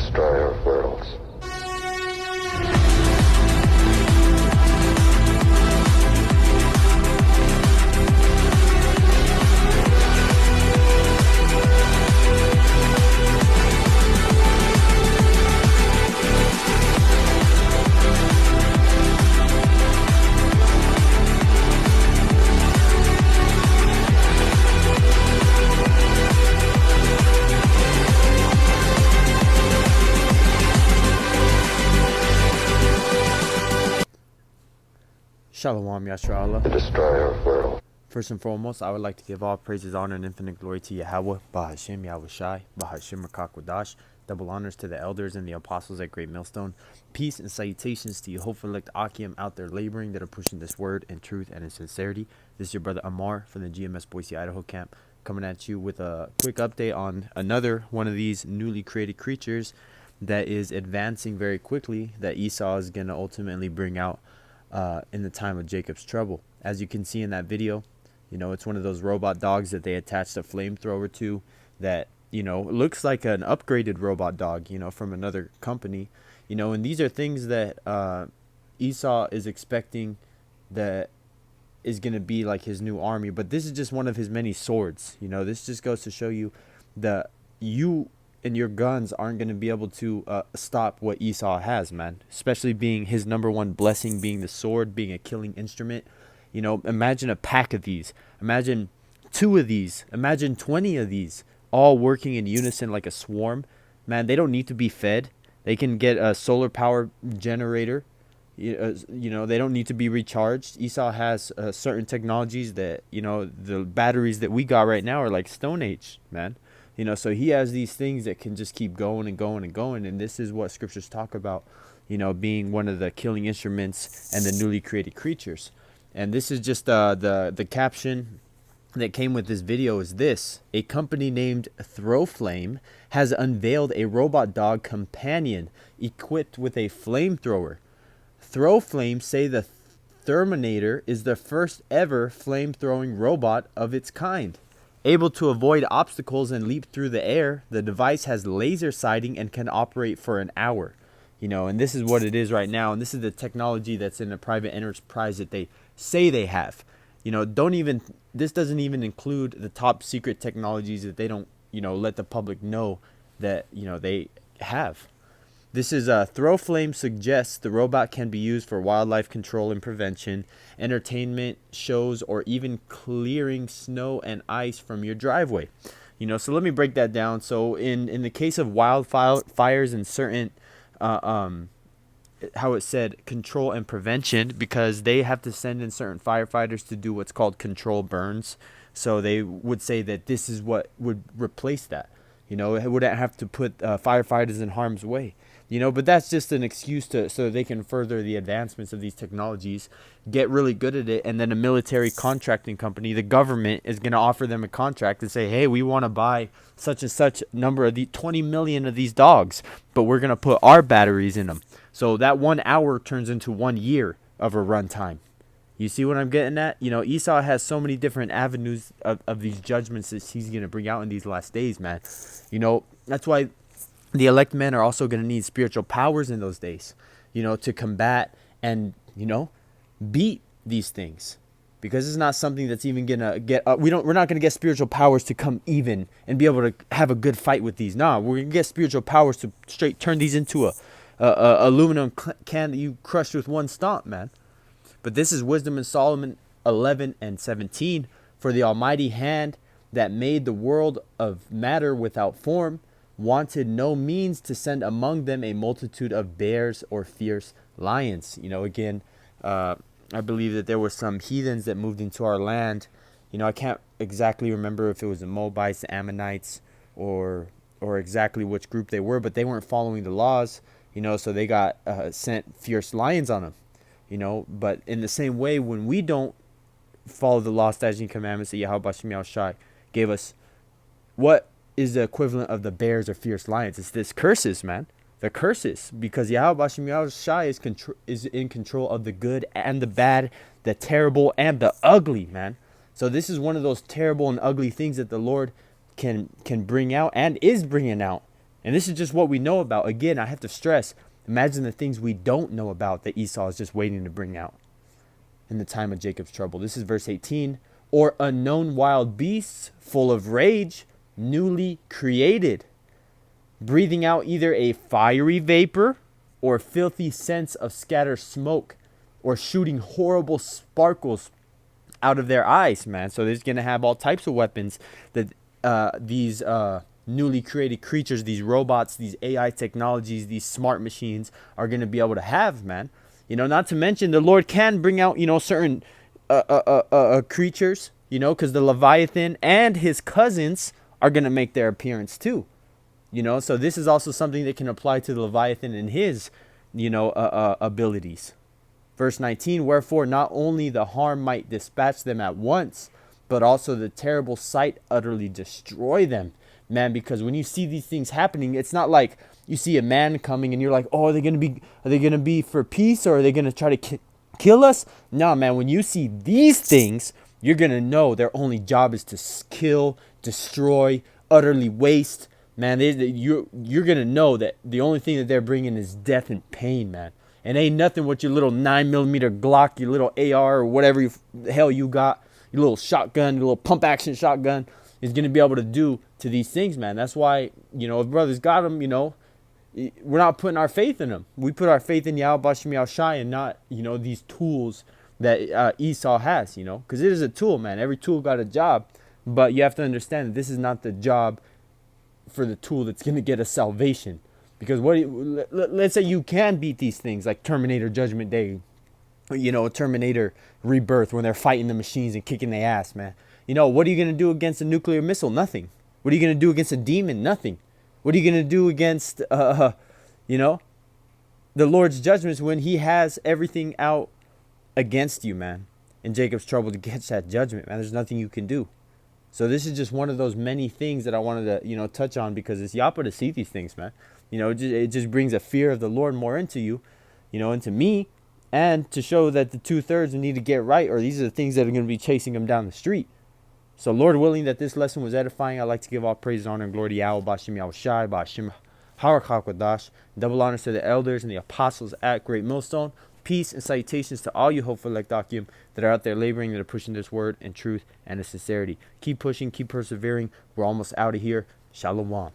destroy our worlds. Shalom Yashra'Allah. To destroy our world. First and foremost, I would like to give all praises, honor, and infinite glory to Yahweh, Bahashim, Yahweh Shai, Bahashim Rakakwadash. Double honors to the elders and the apostles at Great Millstone. Peace and salutations to Yehofelect Akim out there laboring that are pushing this word in truth and in sincerity. This is your brother Amar from the GMS Boise, Idaho camp, coming at you with a quick update on another one of these newly created creatures that is advancing very quickly that Esau is going to ultimately bring out in the time of Jacob's trouble. As you can see in that video, it's one of those robot dogs that they attached a flamethrower to that, looks like an upgraded robot dog, from another company, and these are things that Esau is expecting that is going to be like his new army. But this is just one of his many swords. This just goes to show you that you and your guns aren't going to be able to stop what Esau has, man. Especially being his number one blessing, being the sword, being a killing instrument. Imagine a pack of these. Imagine 2 of these. Imagine 20 of these, all working in unison like a swarm. Man, they don't need to be fed. They can get a solar power generator. They don't need to be recharged. Esau has certain technologies that, the batteries that we got right now are like Stone Age, man. So he has these things that can just keep going and going and going. And this is what scriptures talk about, being one of the killing instruments and the newly created creatures. And this is just the caption that came with this video is this: a company named Throwflame has unveiled a robot dog companion equipped with a flamethrower. Throwflame say the Terminator is the first ever flame-throwing robot of its kind. Able to avoid obstacles and leap through the air, the device has laser sighting and can operate for an hour. And this is what it is right now. And this is the technology that's in a private enterprise that they say they have. This doesn't even include the top secret technologies that they don't, let the public know that, they have. This is Throwflame suggests the robot can be used for wildlife control and prevention, entertainment, shows, or even clearing snow and ice from your driveway. So let me break that down. So in the case of wildfires and certain, how it said, control and prevention, because they have to send in certain firefighters to do what's called control burns. So they would say that this is what would replace that. It wouldn't have to put firefighters in harm's way. But that's just an excuse so they can further the advancements of these technologies, get really good at it, and then a military contracting company, the government, is going to offer them a contract and say, hey, we want to buy such and such number of the 20 million of these dogs, but we're going to put our batteries in them. So that 1 hour turns into 1 year of a runtime. You see what I'm getting at? Esau has so many different avenues of these judgments that he's going to bring out in these last days, man. That's why the elect men are also going to need spiritual powers in those days, to combat and, beat these things. Because it's not something that's even going to get, we're not going to get spiritual powers to come even and be able to have a good fight with these. Nah, we're going to get spiritual powers to straight turn these into a aluminum can that you crush with one stomp, man. But this is Wisdom in Solomon 11 and 17. For the almighty hand that made the world of matter without form wanted no means to send among them a multitude of bears or fierce lions. I believe that there were some heathens that moved into our land. I can't exactly remember if it was the Moabites, the Ammonites, or exactly which group they were, but they weren't following the laws, so they got sent fierce lions on them, but in the same way, when we don't follow the law, statutes, and commandments that Yahweh Bashem Yahweh Shai gave us, what is the equivalent of the bears or fierce lions? It's this curses, man. The curses, because Yahweh Bashem Yahweh Shai is in control of the good and the bad, the terrible and the ugly, man. So this is one of those terrible and ugly things that the Lord can bring out and is bringing out And this is just what we know about. Again, I have to stress, imagine the things we don't know about that Esau is just waiting to bring out in the time of Jacob's trouble. This is verse 18. Or unknown wild beasts full of rage, newly created, breathing out either a fiery vapor or filthy scents of scattered smoke, or shooting horrible sparkles out of their eyes, man. So they're going to have all types of weapons that these newly created creatures, these robots, these AI technologies, these smart machines are going to be able to have, man. You know, not to mention the Lord can bring out, you know, certain creatures, you know, because the Leviathan and his cousins are going to make their appearance too. You know, so this is also something that can apply to the Leviathan and his, you know, abilities. Verse 19, wherefore not only the harm might dispatch them at once, but also the terrible sight utterly destroy them. Man, because when you see these things happening, it's not like you see a man coming and you're like, oh, are they gonna be for peace, or are they gonna try to kill us? No, man, when you see these things, you're gonna know their only job is to kill, destroy, utterly waste. Man, you're gonna know that the only thing that they're bringing is death and pain, man. And ain't nothing what your little 9mm Glock, your little AR, or whatever the hell you got, your little shotgun, your little pump action shotgun, is going to be able to do to these things, man. That's why, you know, if brothers got them, you know, we're not putting our faith in them. We put our faith in Yahweh Bashem Yahushai and not, you know, these tools that Esau has, you know, because it is a tool, man. Every tool got a job, but you have to understand that this is not the job for the tool that's going to get us salvation. Because let's say you can beat these things like Terminator Judgment Day, you know, Terminator Rebirth, when they're fighting the machines and kicking their ass, man. You know, what are you going to do against a nuclear missile? Nothing. What are you going to do against a demon? Nothing. What are you going to do against, you know, the Lord's judgments when he has everything out against you, man? In Jacob's trouble to catch that judgment, man, there's nothing you can do. So this is just one of those many things that I wanted to, you know, touch on, because it's Yapa to see these things, man. You know, it just brings a fear of the Lord more into you, you know, into me, and to show that the 2/3 need to get right, or these are the things that are going to be chasing them down the street. So Lord willing that this lesson was edifying, I'd like to give all praise, honor, and glory to Yahweh Bashem Yahushai, Bashem Harachakwadash. Double honors to the elders and the apostles at Great Millstone. Peace and salutations to all you hopeful Lekdakim that are out there laboring, that are pushing this word in truth and in sincerity. Keep pushing, keep persevering. We're almost out of here. Shalom.